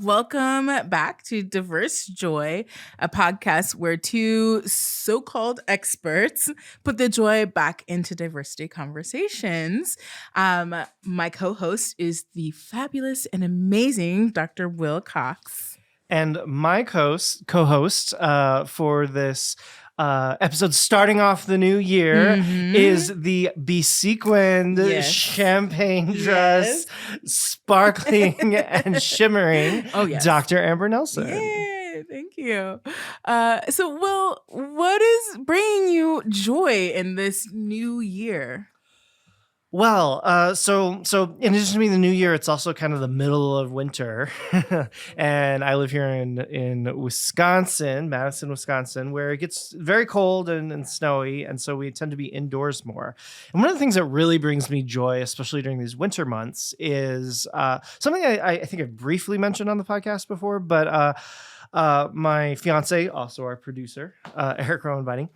welcome back to Diverse Joy, a podcast where two so-called experts put the joy back into diversity conversations. My co-host is the fabulous and amazing Dr. Will Cox. And my co-host for this episode starting off the new year is the besequined champagne dress, sparkling and shimmering Dr. Amber Nelson. Yay, thank you. So, Will, what is bringing you joy in this new year? Well, so in addition to being the new year, it's also kind of the middle of winter, and I live here in Wisconsin, Madison, Wisconsin, where it gets very cold and snowy, and so we tend to be indoors more. And one of the things that really brings me joy, especially during these winter months, is something I think I briefly mentioned on the podcast before, but my fiance, also our producer, Eric Rowan Biting,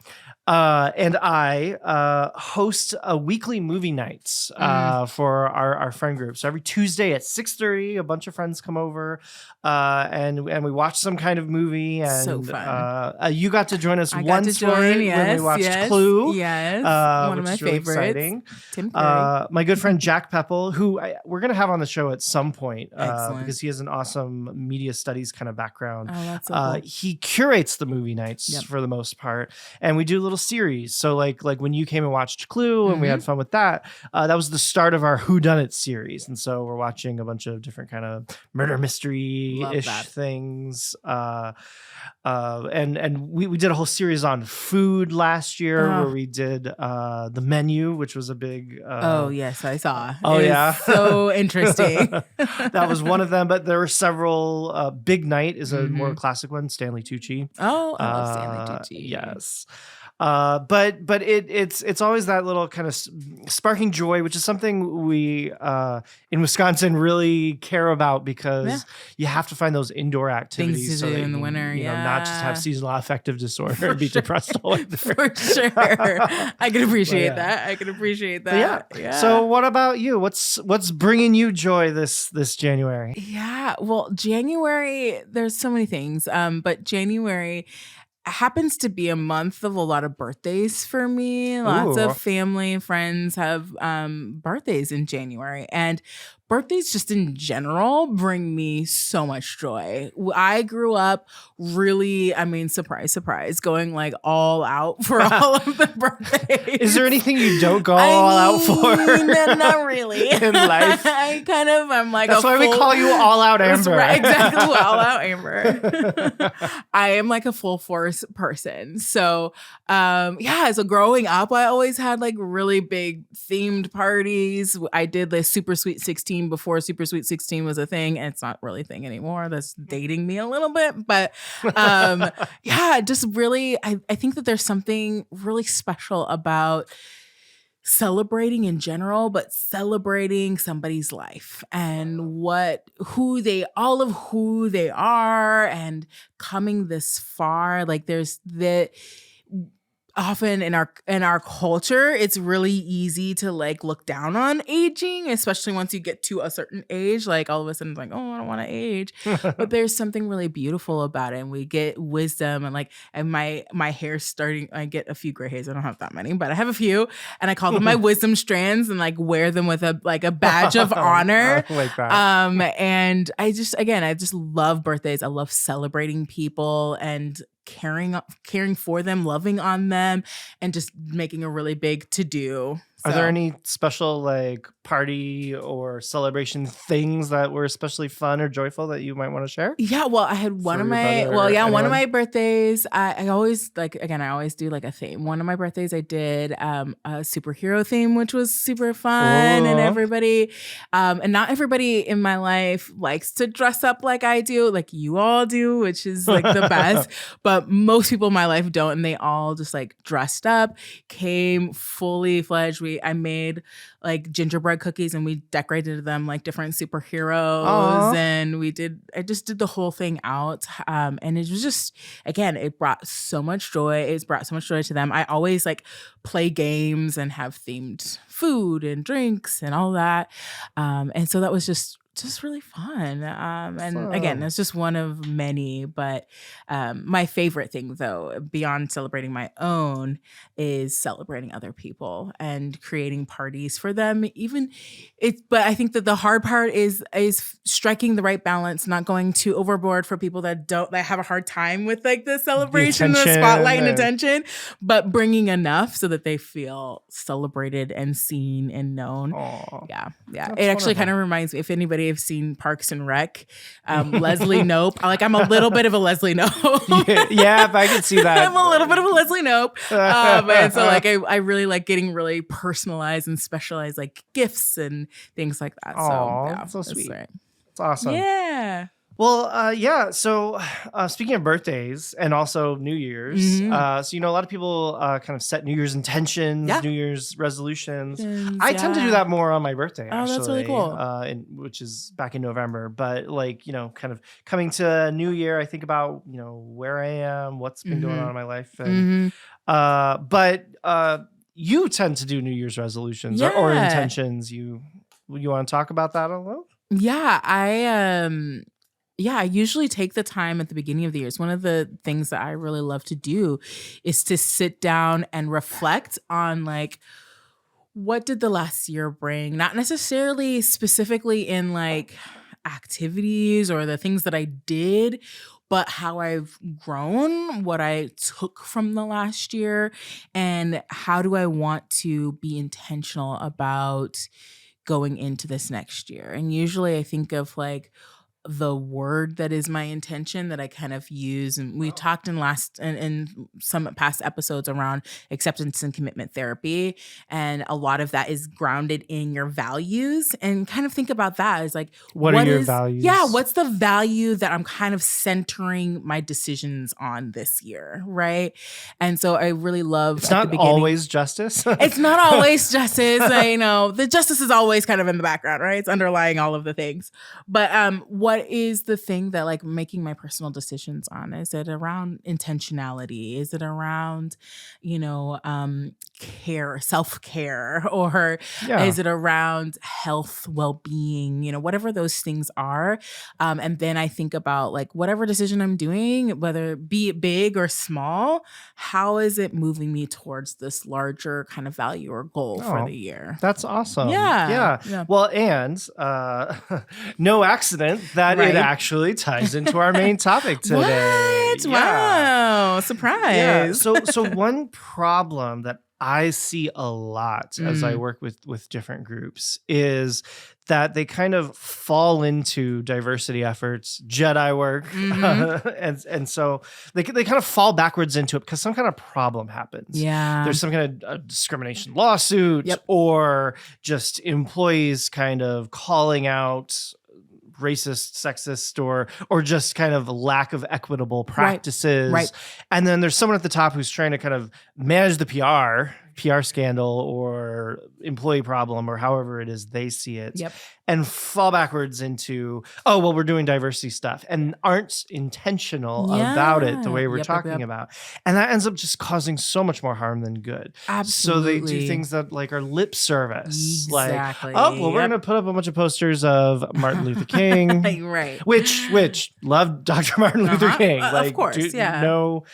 and I host a weekly movie nights for our friend group. So every Tuesday at 6:30, a bunch of friends come over and we watch some kind of movie. And so fun. You got to join us once for it when we watched Clue. Yes, one of my favorites. Really exciting. Tim Curry. My good friend Jack Pepple, who we're going to have on the show at some point because he has an awesome media studies kind of background. That's so cool. He curates the movie nights for the most part, and we do a little series. So like when you came and watched Clue and we had fun with that, that was the start of our Whodunit series. And so we're watching a bunch of different kind of murder mystery-ish things. And we did a whole series on food last year where we did The Menu, which was a big yes, I saw. So interesting. That was one of them, but there were several. Big Night is a more classic one, Stanley Tucci. Oh, I love Stanley Tucci. Yes. But it's always that little kind of sparking joy, which is something we in Wisconsin really care about because you have to find those indoor activities things to do in the winter. Not just have seasonal affective disorder and be depressed all winter. For sure, I can appreciate that. I can appreciate that. Yeah. So what about you? What's bringing you joy this January? Yeah. Well, January. There's so many things. But January happens to be a month of a lot of birthdays for me. Lots of family and friends have birthdays in January, and birthdays just in general bring me so much joy. I grew up really, surprise, going like all out for all of the birthdays. Is there anything you don't go all out for? Not really. In life? I'm like, that's why we call you All Out Amber. Right, exactly. All Out Amber. I am like a full force person. So, so growing up, I always had like really big themed parties. I did the Super Sweet 16 before Super Sweet 16 was a thing, and it's not really a thing anymore. That's dating me a little bit, but just really, I think that there's something really special about celebrating in general, but celebrating somebody's life and who they are and coming this far. Like there's often in our culture, it's really easy to like look down on aging, especially once you get to a certain age. Like all of a sudden it's like, oh, I don't want to age. But there's something really beautiful about it. And we get wisdom and my hair's starting, I get a few gray hairs. I don't have that many, but I have a few, and I call them my wisdom strands and like wear them with a badge of honor. I like that. And I just love birthdays. I love celebrating people and caring for them, loving on them, and just making a really big to-do. Are there any special like party or celebration things that were especially fun or joyful that you might want to share? Yeah, well, I had one of my birthdays. I always I always do like a theme. One of my birthdays I did a superhero theme, which was super fun. And everybody, and not everybody in my life likes to dress up like I do, like you all do, which is like the best. But most people in my life don't, and they all just like dressed up, came fully fledged. I made like gingerbread cookies and we decorated them like different superheroes. Aww. And I just did the whole thing out. And it was just, again, it brought so much joy. It's brought so much joy to them. I always like play games and have themed food and drinks and all that. And so that was just just really fun. And again, Awesome. that's just one of many. But my favorite thing, though, beyond celebrating my own, is celebrating other people and creating parties for them. Even but I think that the hard part is striking the right balance, not going too overboard for people that have a hard time with like the The celebration, the attention spotlight and and attention, but bringing enough so that they feel celebrated and seen and known. oh, Yeah, yeah. that's It actually kind wonderful. of reminds me, if anybody have seen Parks and Rec, Leslie Nope. I'm a little bit of a Leslie Nope. Yeah, yeah, if I could see that. I'm a little bit of a Leslie Nope. And so like I really like getting really personalized and specialized like gifts and things like that. So Oh, yeah, that's so that's sweet. right. It's awesome. Yeah. Well, yeah. So, speaking of birthdays and also New Year's, Mhm. so a lot of people kind of set New Year's intentions, Yeah. New Year's resolutions. Resolutions, I tend to do yeah. that more on my birthday, Oh, that's really actually, cool. which is back in November. But like kind of coming to New Year, I think about where I am, what's been going on in Mhm. my life, and Mhm. but you tend to do New Year's resolutions or Yeah. intentions. You want to talk about that a little? Yeah, I usually take the time at the beginning of the year. It's one of the things that I really love to do is to sit down and reflect on like what did the last year bring? Not necessarily specifically in like activities or the things that I did, but how I've grown, what I took from the last year, and how do I want to be intentional about going into this next year. And usually I think of like the word that is my intention that I kind of use. And we talked in some past episodes around acceptance and commitment therapy. And a lot of that is grounded in your values. And kind of think about that as like, What are your values? what's the value that I'm kind of centering my decisions on this year? Right. And so I really love It's at the not beginning. always justice. It's not always justice. I know the justice is always kind of in the background, right? It's underlying all of the things. But what is the thing that like making my personal decisions on? Is it around intentionality? Is it around, care, self-care, or Yeah. is it around health, well-being, whatever those things are. And then I think about like whatever decision I'm doing, whether be it big or small, how is it moving me towards this larger kind of value or goal for Oh, the year? that's awesome. Yeah. Yeah. Well, and no accident that it Right. actually ties into our main topic today. What? Yeah. Wow. Yeah. Surprise. So one problem that I see a lot as I Mm. work with different groups is that they kind of fall into diversity efforts, Jedi work, Mhm. and so they kind of fall backwards into it because some kind of problem happens. Yeah. There's some kind of discrimination lawsuit, Yep. or just employees kind of calling out racist, sexist, or just kind of lack of equitable practices. Right. And then there's someone at the top who's trying to kind of manage the PR scandal or employee problem or however it is they see it, Yep. and fall backwards into, oh, well, we're doing diversity stuff and aren't intentional about it the way we're Yep, yep, talking yep. about. And that ends up just causing so much more harm than good. So they do Absolutely. things that like are lip service. Exactly. Like, oh, well, we're Yep. going to put up a bunch of posters of Martin Luther King. Right. Which love Dr. Martin Luther Uh-huh. King. Of course, yeah. No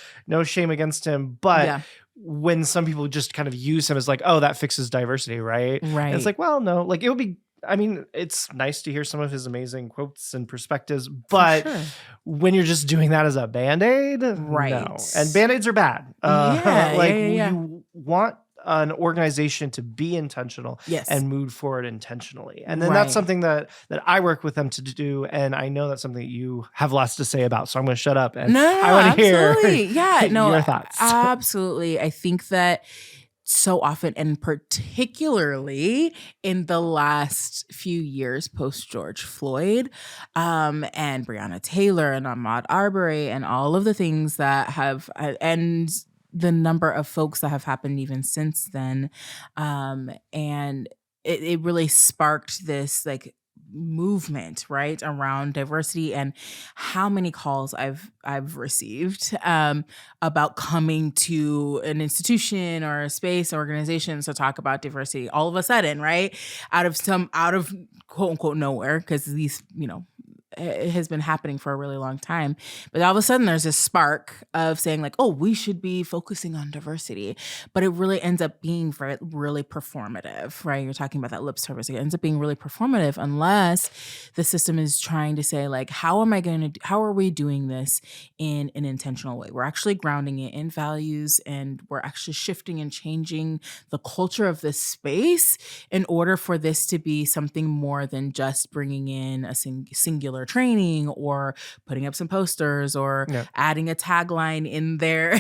shame against him. But Yeah. when some people just kind of use him as like, oh, that fixes diversity, right? Right. And it's like, well, no, like it would be, I mean, it's nice to hear some of his amazing quotes and perspectives, but sure. when you're just doing that as a band-aid, Right. no. And band-aids are bad. Yeah. You want an organization to be intentional Yes. and move forward intentionally. And then that's Right. something that I work with them to do. And I know that's something that you have lots to say about. So I'm going to shut up and No, I want to hear absolutely. Yeah, no, your thoughts. absolutely. I think that so often, and particularly in the last few years post George Floyd, and Breonna Taylor and Ahmaud Arbery and all of the things that have, and the number of folks that have happened even since then, and it really sparked this like movement, right, around diversity, and how many calls I've received about coming to an institution or a space organization to talk about diversity all of a sudden, right, out of quote unquote nowhere, because these, it has been happening for a really long time. But all of a sudden there's this spark of saying like, oh, we should be focusing on diversity. But it really ends up being really performative, right? You're talking about that lip service. It ends up being really performative unless the system is trying to say like, how are we doing this in an intentional way? We're actually grounding it in values, and we're actually shifting and changing the culture of this space in order for this to be something more than just bringing in a singular training or putting up some posters or adding a tagline in there,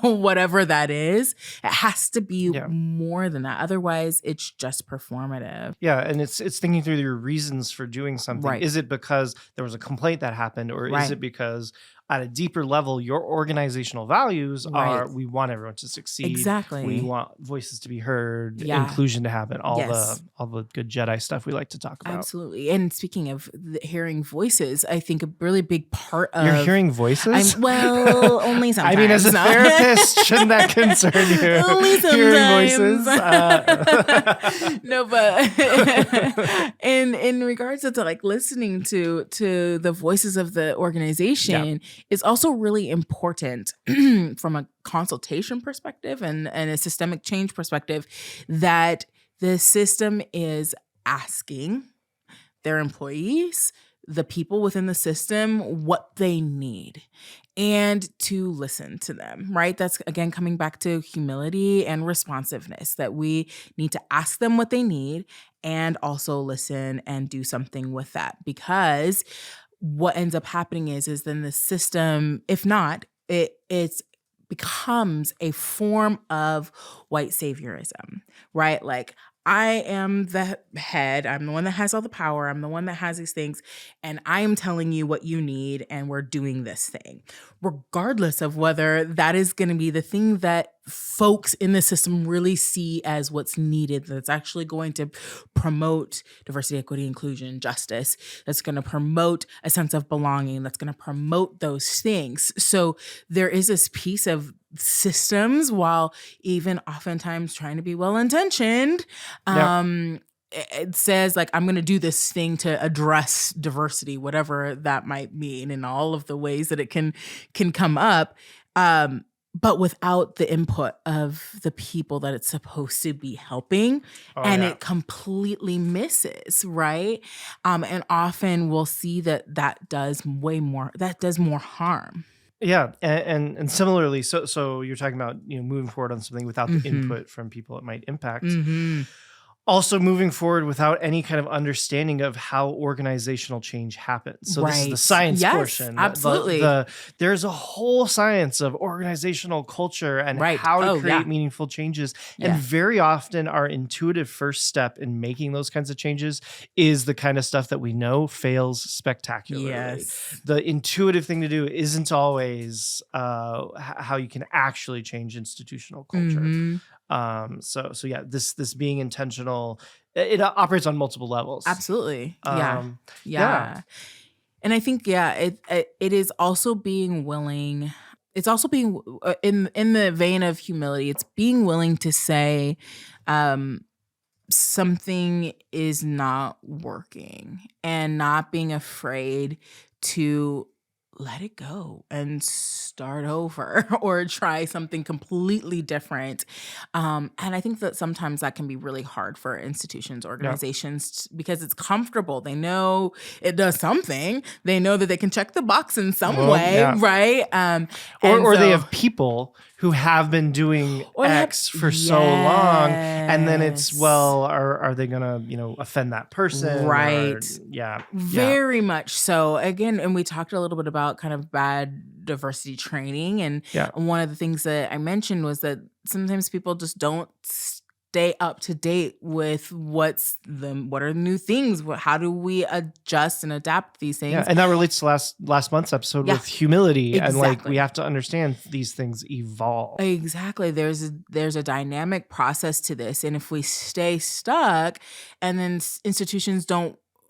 whatever that is. It has to be more than that. Otherwise, it's just performative. Yeah, and it's thinking through your reasons for doing something. Right. Is it because there was a complaint that happened, or is it because at a deeper level, your organizational values are, we want everyone to succeed. Exactly. We want voices to be heard, inclusion to happen, all the good Jedi stuff we like to talk about. Absolutely. And speaking of hearing voices, I think a really big part of... You're hearing voices? Only sometimes. I mean, as a therapist, shouldn't that concern you? Only sometimes. Hearing voices? No, but in regards to like listening to the voices of the organization, it's also really important from a consultation perspective and a systemic change perspective that the system is asking their employees, the people within the system, what they need, and to listen to them, right? That's, again, coming back to humility and responsiveness, that we need to ask them what they need and also listen and do something with that. Because what ends up happening is then the system, if not, it's becomes a form of white saviorism, right? Like, I am the head. I'm the one that has all the power. I'm the one that has these things. And I am telling you what you need. And we're doing this thing, regardless of whether that is going to be the thing that folks in the system really see as what's needed, that's actually going to promote diversity, equity, inclusion, justice, that's going to promote a sense of belonging, that's going to promote those things. So there is this piece of systems, while even oftentimes trying to be well-intentioned, it says like, I'm going to do this thing to address diversity, whatever that might mean, in all of the ways that it can come up. But without the input of the people that it's supposed to be helping, it completely misses, right? And often we'll see that does more harm. Yeah, and similarly, so you're talking about moving forward on something without the input from people it might impact. Also moving forward without any kind of understanding of how organizational change happens. So this is the science portion. Absolutely. There's a whole science of organizational culture and how to create meaningful changes. And very often our intuitive first step in making those kinds of changes is the kind of stuff that we know fails spectacularly. Yes. The intuitive thing to do isn't always how you can actually change institutional culture. So yeah, this being intentional, it operates on multiple levels. Absolutely. Yeah. And I think, it is also being willing. It's also being in the vein of humility. It's being willing to say, something is not working, and not being afraid to let it go and start over or try something completely different. And I think that sometimes that can be really hard for institutions, organizations, because it's comfortable. They know it does something. They know that they can check the box in some way, right? Or they have people who have been doing X for so long, and then it's, well, are they gonna offend that person? Right. Or, very much so. Again, and we talked a little bit about kind of bad diversity training, and one of the things that I mentioned was that sometimes people just don't stay up to date with what are the new things, how do we adjust and adapt these things. And that relates to last month's episode with humility. And like, we have to understand these things evolve. Exactly. There's a dynamic process to this, and if we stay stuck and then institutions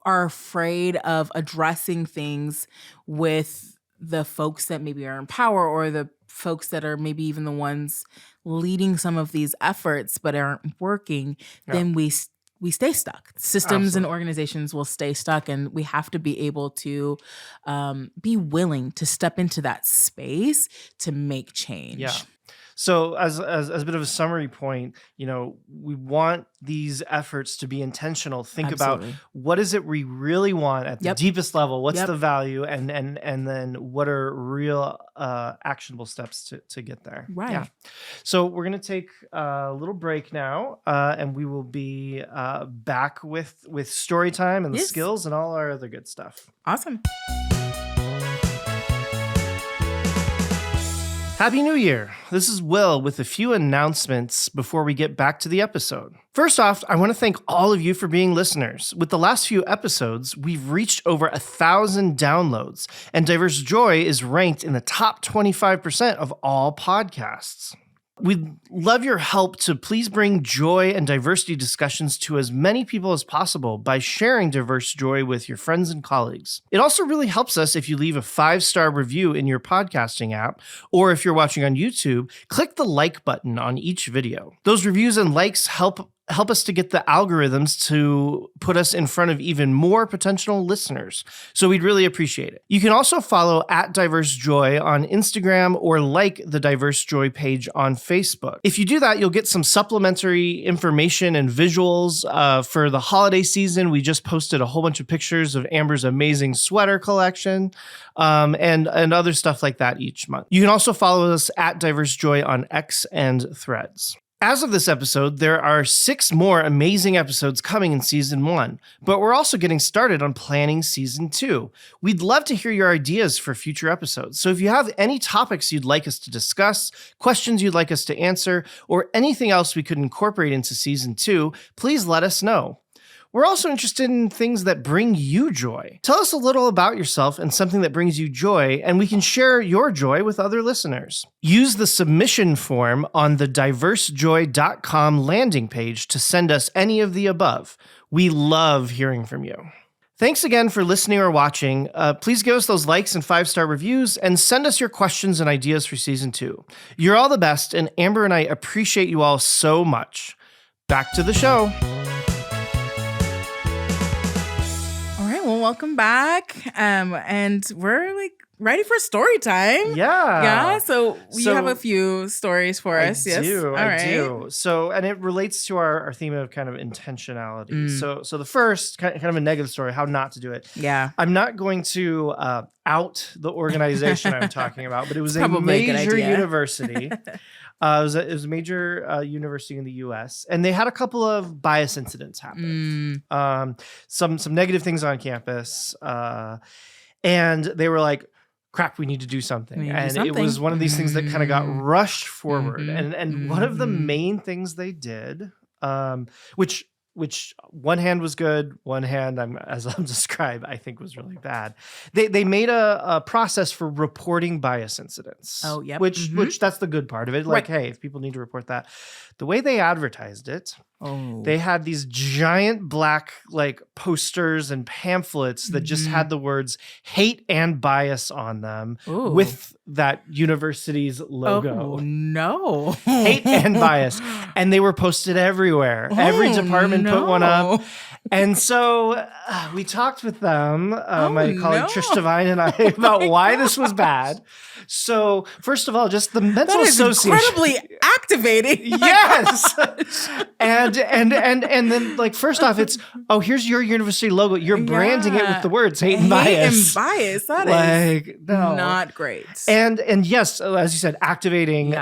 are afraid of addressing things with the folks that maybe are in power, or the folks that are maybe even the ones leading some of these efforts but aren't working, then we stay stuck. Systems and organizations will stay stuck, and we have to be able to be willing to step into that space to make change. Yeah. So as a bit of a summary point, we want these efforts to be intentional. Think about what is it we really want at the deepest level? What's the value? And then what are real actionable steps to get there? Right. Yeah. So we're going to take a little break now, and we will be back with story time and the skills and all our other good stuff. Awesome. Happy New Year! This is Will with a few announcements before we get back to the episode. First off, I want to thank all of you for being listeners. With the last few episodes, we've reached over 1,000 downloads, and Diverse Joy is ranked in the top 25% of all podcasts. We'd love your help to please bring joy and diversity discussions to as many people as possible by sharing Diverse Joy with your friends and colleagues. It also really helps us if you leave a 5-star review in your podcasting app, or if you're watching on YouTube, click the like button on each video. Those reviews and likes help us to get the algorithms to put us in front of even more potential listeners. So we'd really appreciate it. You can also follow @DiverseJoy on Instagram, or like the Diverse Joy page on Facebook. If you do that, you'll get some supplementary information and visuals for the holiday season. We just posted a whole bunch of pictures of Amber's amazing sweater collection, and other stuff like that each month. You can also follow us @DiverseJoy on X and Threads. As of this episode, there are 6 more amazing episodes coming in Season 1, but we're also getting started on planning Season 2. We'd love to hear your ideas for future episodes, so if you have any topics you'd like us to discuss, questions you'd like us to answer, or anything else we could incorporate into Season 2, please let us know. We're also interested in things that bring you joy. Tell us a little about yourself and something that brings you joy, and we can share your joy with other listeners. Use the submission form on the diversejoy.com landing page to send us any of the above. We love hearing from you. Thanks again for listening or watching. Please give us those likes and 5-star reviews, and send us your questions and ideas for Season 2. You're all the best, and Amber and I appreciate you all so much. Back to the show. Welcome back. And we're ready for story time. Yeah. So you have a few stories for us. I do. So, and it relates to our theme of kind of intentionality. So the first kind of a negative story, how not to do it. Yeah. I'm not going to out the organization I'm talking about, but it was a Probably major university. It was a major university in the U.S., and they had a couple of bias incidents happen. Some negative things on campus, and they were like, crap, we need to do something. It was one of these things that kind of got rushed forward. And one of the main things they did, which one hand was good, one hand, as I'll describe, I think was really bad. They made a process for reporting bias incidents. Oh, yep. Which that's the good part of it. Like, hey, if people need to report that. The way they advertised it, they had these giant black posters and pamphlets that just had the words hate and bias on them with that university's logo. Oh, no. Hate and bias. And they were posted everywhere. Every department put one up. And so we talked with them, my colleague Trish Devine and I, about why this was bad. So first of all, just the mental association. Incredibly activating. Yes. and then first off, it's, here's your university logo. You're branding it with the words hate and bias. Hate and bias. That is not great. And yes, as you said, activating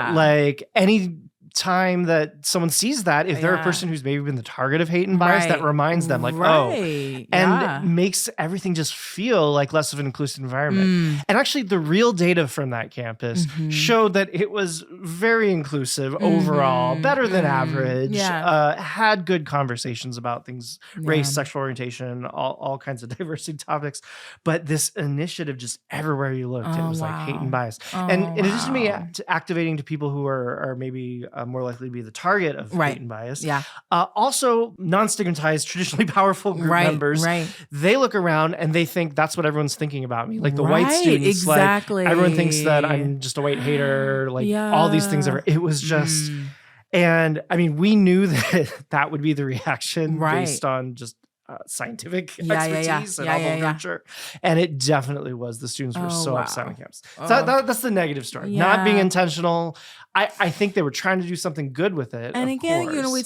any time that someone sees that, if they're a person who's maybe been the target of hate and bias, that reminds them and makes everything just feel like less of an inclusive environment. And actually the real data from that campus showed that it was very inclusive overall, better than average, had good conversations about things, race, sexual orientation, all kinds of diversity topics. But this initiative, just everywhere you looked, it was like hate and bias. And in addition to me activating to people who are maybe more likely to be the target of Right. latent bias. Yeah. Also, non-stigmatized, traditionally powerful group members, they look around and they think that's what everyone's thinking about me. Like the white students, exactly. like everyone thinks that I'm just a white hater, like all these things. It was just, and I mean, we knew that that would be the reaction based on just scientific expertise and awful culture. And it definitely was. The students were so upset on campus. So that's the negative story. Not being intentional. I think they were trying to do something good with it. And again, you know,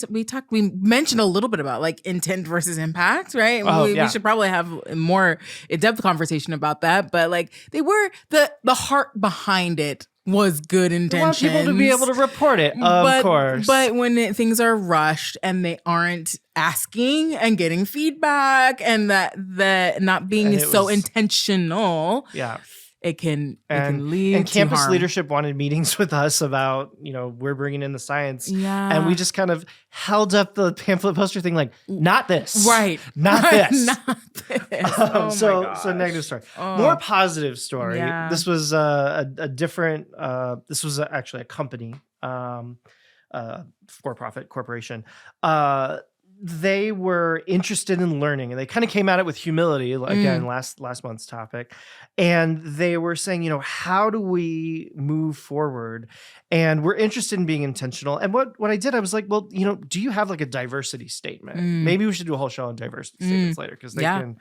we mentioned a little bit about like intent versus impact, right? We should probably have a more in-depth conversation about that. But like they were the heart behind it was good intentions. We want people to be able to report it, of course. But when things are rushed and they aren't asking and getting feedback and that not being so intentional, it can lead and to campus harm. leadership wanted meetings with us about, you know, we're bringing in the science. And we just kind of held up the pamphlet poster thing like, not this. Not this. Not this. So negative story. More positive story. This was a different, this was actually a company, for-profit corporation. They were interested in learning and they kind of came at it with humility, again, last month's topic. And they were saying, you know, how do we move forward? And we're interested in being intentional. And what I did, I was like, well, you know, do you have like a diversity statement? Maybe we should do a whole show on diversity statements later because they can,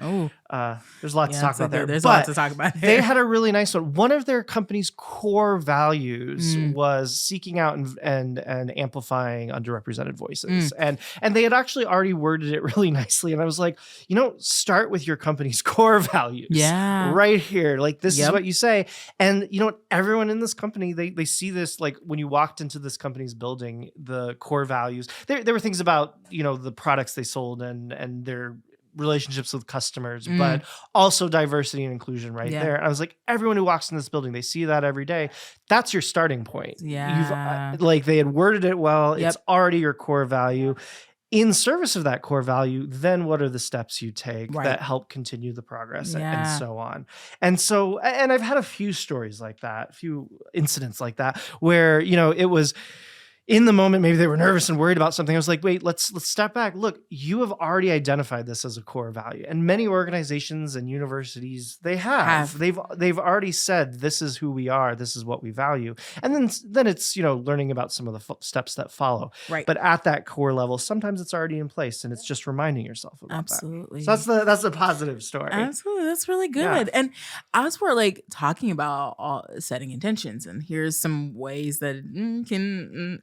there's a lot to talk about there. There's a lot to talk about there. They had a really nice one. One of their company's core values was seeking out and amplifying underrepresented voices. And they had actually already worded it really nicely. And I was like, you know, start with your company's core values. Right here. Like this is what you say. And you know what? Everyone in this company, they see this, like when you walked into this company's building, the core values, there were things about, you know, the products they sold and their relationships with customers, but also diversity and inclusion there. I was like, everyone who walks in this building, they see that every day. That's your starting point. You've like they had worded it well. It's already your core value. In service of that core value, then what are the steps you take that help continue the progress and so on? And I've had a few stories like that, a few incidents like that, where, you know, it was in the moment, maybe they were nervous and worried about something. I was like, wait, let's step back. Look, you have already identified this as a core value. And many organizations and universities, they have. They've already said, this is who we are. This is what we value. And then it's, you know, learning about some of the steps that follow. But at that core level, sometimes it's already in place and it's just reminding yourself about that. So that's the positive story. Absolutely. That's really good. And as we're like talking about setting intentions, and here's some ways that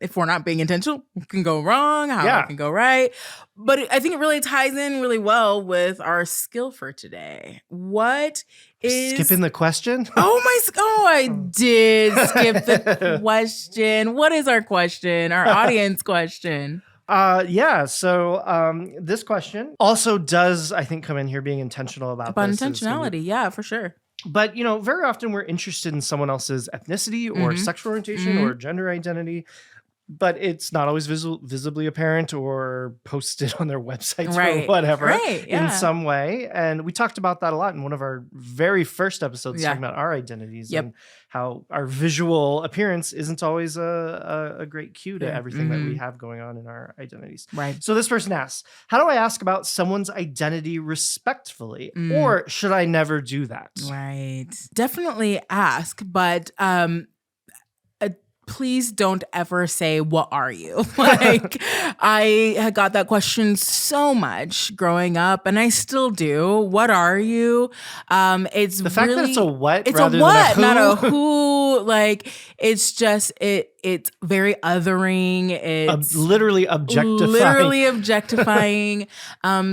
if we're not being intentional, it can go wrong, how it can go right. But I think it really ties in really well with our skill for today. What is... Skipping the question? I did skip the question. What is our question? Our audience question? So this question also does, I think, come in here being intentional about this. Intentionality, for sure. But, you know, very often we're interested in someone else's ethnicity or sexual orientation or gender identity, but it's not always visibly apparent or posted on their websites or whatever in some way. And we talked about that a lot in one of our very first episodes, talking about our identities and how our visual appearance isn't always a great cue to everything that we have going on in our identities. So this person asks, how do I ask about someone's identity respectfully? Or should I never do that? Definitely ask, but please don't ever say, what are you? Like, I had got that question so much growing up, and I still do. What are you? It's the fact that it's a what, it's rather a what, than a who. Not a who. Like, it's just it's very othering. It's literally objectifying.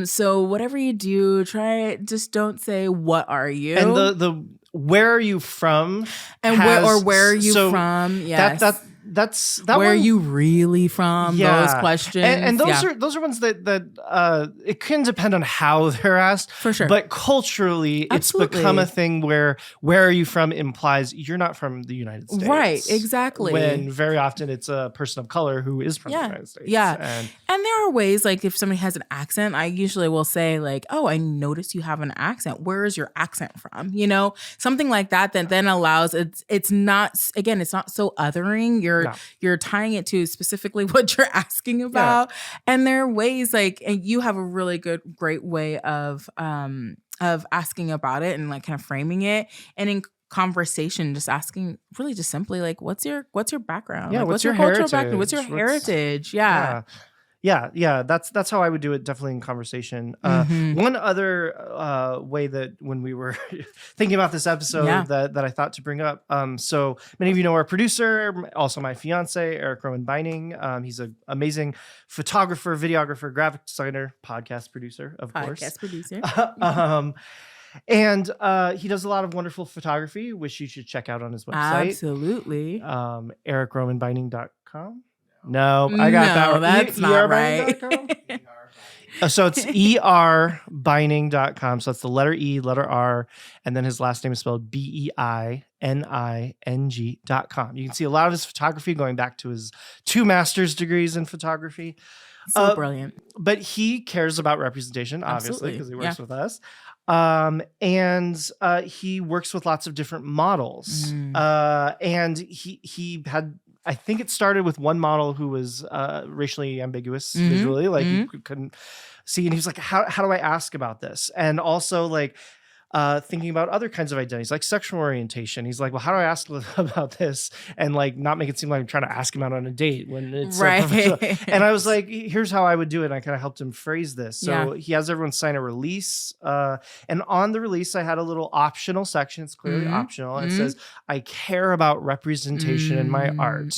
So whatever you do, just don't say, what are you? And the where are you from? And where are you from? Yes. That's where are you really from? Those questions. And those are ones that it can depend on how they're asked. For sure. But culturally, it's become a thing where are you from implies you're not from the United States. Right, exactly. When very often it's a person of color who is from the United States. And there are ways, like if somebody has an accent, I usually will say like, oh, I notice you have an accent. Where is your accent from? You know, something like that then allows it's not so othering. You're you're No. you're tying it to specifically what you're asking about. And there are ways like, and you have a really great way of asking about it and like kind of framing it. And in conversation, just asking really just simply like, what's your background? Yeah, Like, what's your your cultural background? What's your heritage? heritage? Yeah. Yeah. That's how I would do it. Definitely in conversation. One other way that when we were thinking about this episode that I thought to bring up. So many of you know our producer, also my fiance, Eric Roman Binding. He's an amazing photographer, videographer, graphic designer, podcast producer, of course. Podcast producer. And he does a lot of wonderful photography, which you should check out on his website. Absolutely. EricRomanBinding.com. No, I got that wrong. That's not right. So it's erbinding.com. So that's the letter E, letter R, and then his last name is spelled BEINING.com. You can see a lot of his photography going back to his 2 master's degrees in photography. So brilliant. But he cares about representation, obviously, because he works with us. And he works with lots of different models. And he had, I think it started with one model who was racially ambiguous visually, like you couldn't see. And he was like, how do I ask about this? And also like thinking about other kinds of identities, like sexual orientation. He's like, well, how do I ask about this? And like not make it seem like I'm trying to ask him out on a date when it's right. And I was like, here's how I would do it. And I kind of helped him phrase this. So he has everyone sign a release. And on the release, I had a little optional section. It's clearly optional. And it says, I care about representation in my art.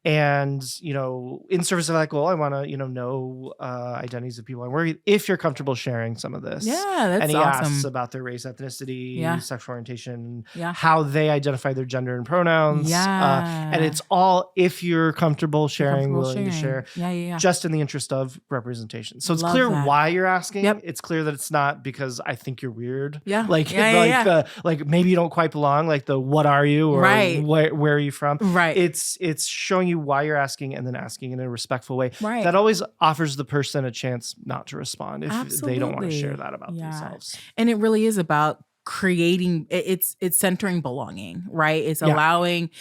And, you know, in service of that goal, I want to, you know identities of people I'm working with, if you're comfortable sharing some of this. Yeah, that's and he awesome. asks about their race, ethnicity, sexual orientation, Yeah. how they identify their gender and pronouns. Yeah. And it's all if you're comfortable sharing, willing to share. Yeah. Just in the interest of representation. So it's Love clear that. why you're asking. Yep. It's clear that it's not because I think you're weird. Yeah. Like, Yeah. like maybe you don't quite belong, like the what are you or Right. where are you from? Right. It's showing you why you're asking and then asking in a respectful way. Right. That always offers the person a chance not to respond if they don't want to Absolutely. share that about themselves. And it really is about creating, it's centering belonging, right? It's allowing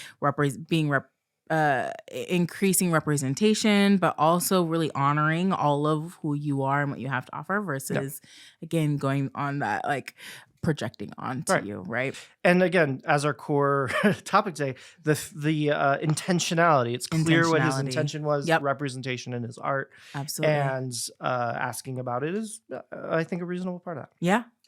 increasing representation, but also really honoring all of who you are and what you have to offer versus again going on that like projecting onto you, right? And again, as our core topic today, the intentionality. It's clear what his intention was, representation in his art. Absolutely. And asking about it is, I think, a reasonable part of that.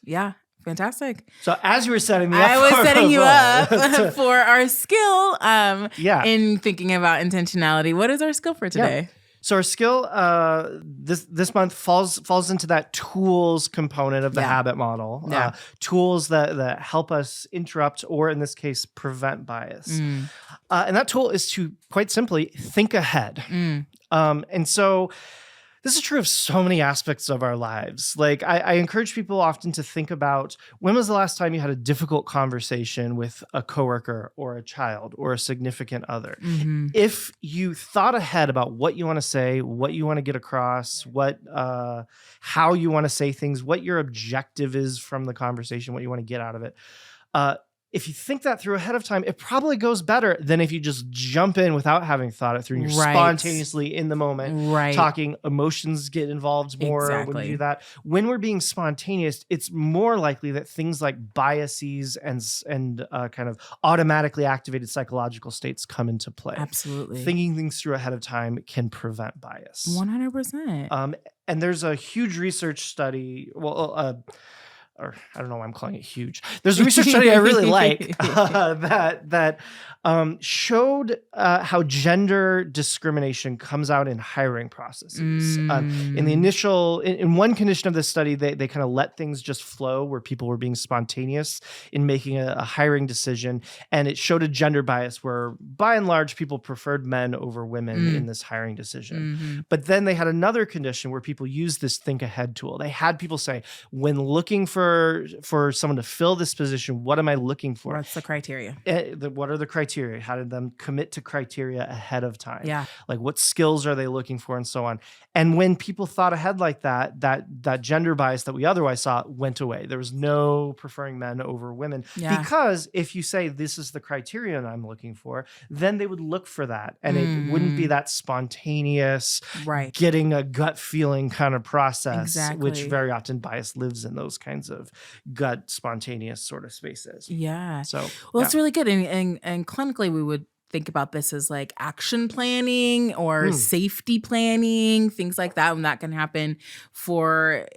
Yeah. Fantastic. So as you were setting me up, I was setting you up for our skill in thinking about intentionality. What is our skill for today? Yeah. So our skill this month falls into that tools component of the habit model. Tools that help us interrupt or in this case prevent bias. And that tool is to quite simply think ahead. And so this is true of so many aspects of our lives. Like I encourage people often to think about when was the last time you had a difficult conversation with a coworker or a child or a significant other. If you thought ahead about what you want to say, what you want to get across, how you want to say things, what your objective is from the conversation, what you want to get out of it. If you think that through ahead of time, it probably goes better than if you just jump in without having thought it through. And you're spontaneously in the moment talking. Emotions get involved more when you do that. When we're being spontaneous, it's more likely that things like biases and kind of automatically activated psychological states come into play. Absolutely. Thinking things through ahead of time can prevent bias. 100%. And there's a huge research study. Or I don't know why I'm calling it huge. There's a research study I really like that showed how gender discrimination comes out in hiring processes. In one condition of this study, they kind of let things just flow where people were being spontaneous in making a hiring decision. And it showed a gender bias where by and large, people preferred men over women in this hiring decision. But then they had another condition where people used this think ahead tool. They had people say, when looking for for someone to fill this position, what am I looking for? What's the criteria? What are the criteria? How did them commit to criteria ahead of time? Yeah. Like what skills are they looking for and so on. And when people thought ahead like that, that gender bias that we otherwise saw went away. There was no preferring men over women. Yeah. Because if you say this is the criterion I'm looking for, then they would look for that. And it wouldn't be that spontaneous, Right. getting a gut feeling kind of process, which Exactly. very often bias lives in those kinds of gut spontaneous sort of spaces. Yeah. So Well, it's really good. And clinically, we would think about this as like action planning or safety planning, things like that. And that can happen for,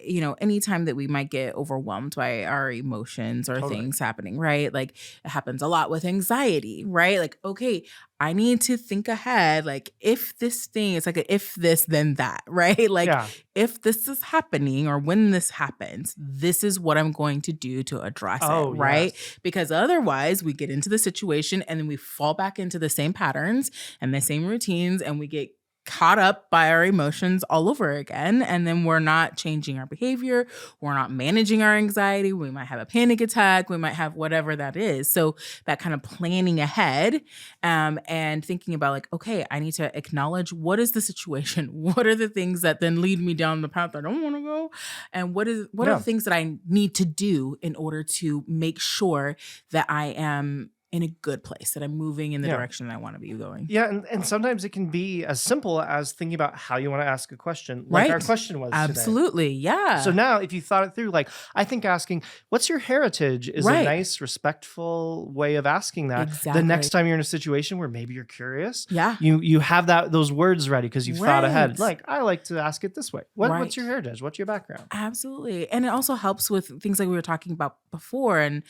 any time that we might get overwhelmed by our emotions or things happening, right? Like it happens a lot with anxiety, right? Like, okay, I need to think ahead. Like if this thing, it's like a if this, then that, right? Like if this is happening or when this happens, this is what I'm going to do to address it, right? Yes. Because otherwise we get into the situation and then we fall back into the same patterns and the same routines and we get caught up by our emotions all over again. And then we're not changing our behavior. We're not managing our anxiety. We might have a panic attack. We might have whatever that is. So that kind of planning ahead and thinking about like, okay, I need to acknowledge what is the situation? What are the things that then lead me down the path I don't want to go? And what are the things that I need to do in order to make sure that I am in a good place, that I'm moving in the direction that I want to be going. Yeah, and sometimes it can be as simple as thinking about how you want to ask a question, like our question was Absolutely, today. Yeah. So now if you thought it through, like I think asking, what's your heritage is a nice, respectful way of asking that. Exactly. The next time you're in a situation where maybe you're curious, yeah, you have those words ready because you've thought ahead. Like, I like to ask it this way. What's your heritage? What's your background? Absolutely. And it also helps with things like we were talking about before and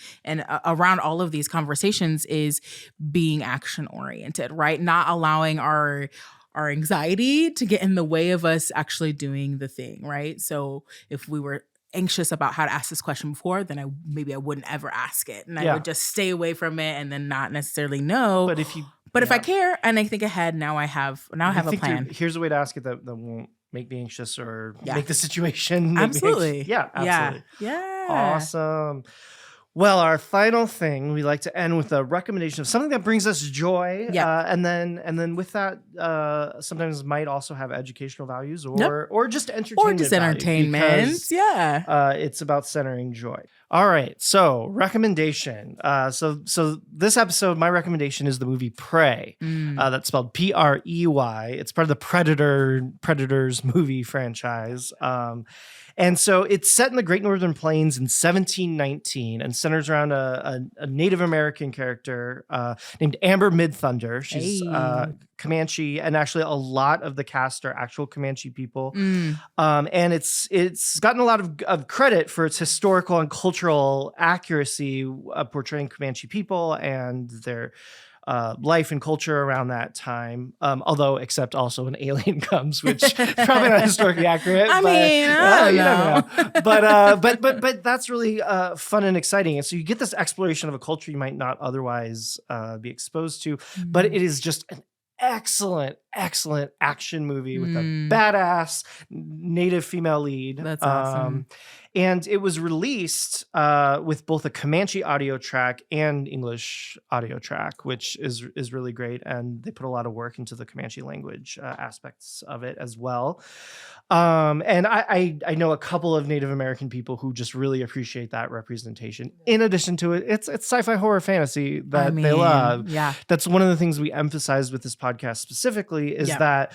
around all of these conversations is being action oriented, right? Not allowing our anxiety to get in the way of us actually doing the thing, right? So if we were anxious about how to ask this question before, then I wouldn't ever ask it. And I would just stay away from it and then not necessarily know. But if I care and I think ahead, now I have a plan. Here's a way to ask it that won't make me anxious or make the situation. Absolutely. Absolutely. Yeah. Awesome. Well, our final thing, we like to end with a recommendation of something that brings us joy. And then with that, sometimes might also have educational values or just entertainment. Or just entertainment. Because, it's about centering joy. All right. So recommendation. So this episode, my recommendation is the movie Prey. That's spelled Prey. It's part of the Predators movie franchise. And so it's set in the Great Northern Plains in 1719 and centers around a Native American character named Amber Midthunder. She's Comanche, and actually a lot of the cast are actual Comanche people. And it's gotten a lot of credit for its historical and cultural accuracy portraying Comanche people and their life and culture around that time, although except also an alien comes, which is probably not historically accurate. I don't know. But that's really fun and exciting. And so you get this exploration of a culture you might not otherwise be exposed to, but it is just an excellent action movie with a badass native female lead. That's awesome. And it was released with both a Comanche audio track and English audio track, which is really great. And they put a lot of work into the Comanche language aspects of it as well. And I know a couple of Native American people who just really appreciate that representation. In addition to it, it's sci-fi horror fantasy that they love. Yeah. That's one of the things we emphasize with this podcast specifically is that,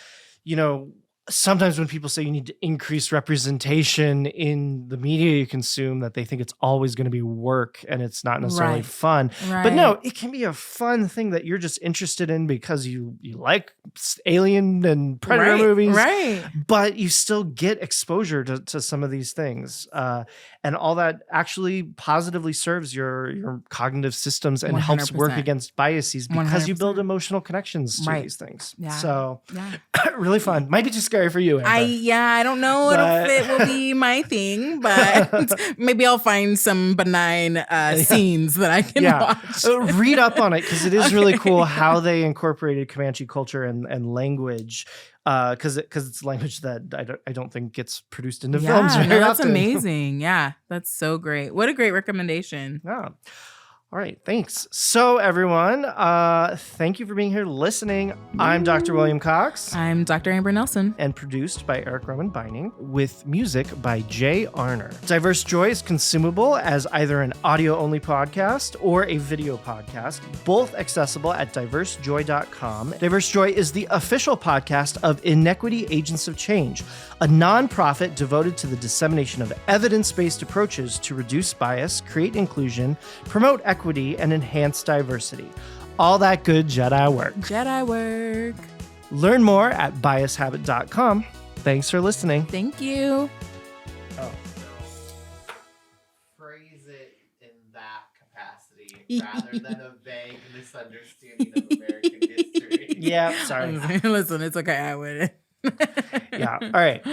sometimes when people say you need to increase representation in the media you consume, that they think it's always going to be work and it's not necessarily fun. But no, it can be a fun thing that you're just interested in because you like alien and predator movies. Right. But you still get exposure to some of these things. And all that actually positively serves your cognitive systems and 100%. Helps work against biases because 100%. You build emotional connections to these things. Yeah. So really fun. Might be too scary for you, Amber. I don't know if it will be my thing, but maybe I'll find some benign scenes that I can watch. Read up on it because it is really cool how they incorporated Comanche culture and language because it's language that I don't think gets produced into films very that's often. amazing. Yeah, that's so great. What a great recommendation. Yeah. All right, thanks. So everyone, thank you for being here listening. I'm Dr. William Cox. I'm Dr. Amber Nelson. And produced by Eric Roman Binding with music by Jay Arner. Diverse Joy is consumable as either an audio-only podcast or a video podcast, both accessible at diversejoy.com. Diverse Joy is the official podcast of Inequity Agents of Change, a nonprofit devoted to the dissemination of evidence-based approaches to reduce bias, create inclusion, promote equity, and enhance diversity. All that good Jedi work. Jedi work. Learn more at biashabit.com. Thanks for listening. Thank you. Oh, so phrase it in that capacity rather than a vague misunderstanding of American history. Yeah, sorry. Listen, it's okay. I wouldn't. Yeah. All right.